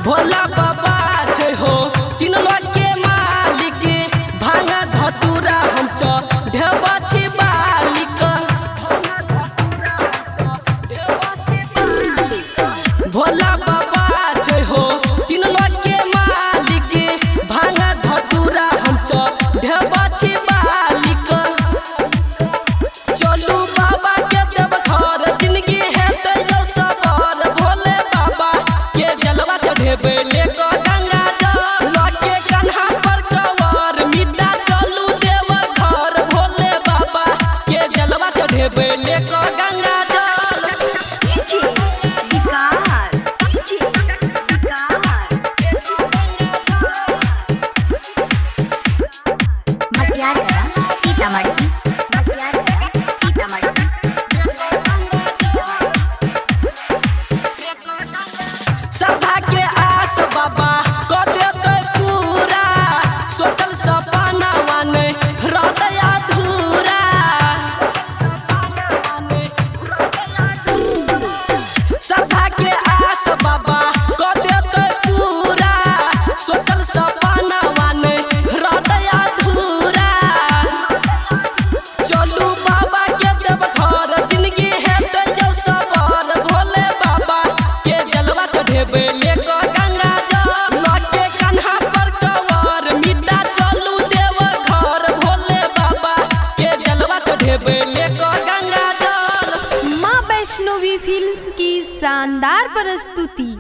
भोला बाबा छे हो तीन लोग के मालिक भांगा धतूरा हम ढेबा छी बालिक भोला बाबा छे हो तीन लोग के मालिक भांगा धतूरा हम ढेबा छी बालिक चलू बाबा के देव घर जिंदगी है तो सबर भोले बाबा के जलवा चढ़ेबे लेको गंगा जल लगे कन्हा पर कवर मिटा चलू देव घर भोले बाबा के जलवा चढ़ेबे लेको गंगा जल सजा के आस बाबा को देते पूरा सोचल सपनावा ने हृदय अधूरा सजा के आस बाबा को देते पूरा सोचल सपनावा ने हृदय अधूरा चलू बाबा के देव घर जिंदगी है तो सबर भोले बाबा के जलवा चढ़ेबे लेको गंगा जल लगे कन्हा पर कवर मिटा चलू देव घर भोले बाबा के जलवा चढ़ेबे लेको गंगा जल। माँ वैष्णवी फिल्म्स की शानदार प्रस्तुति।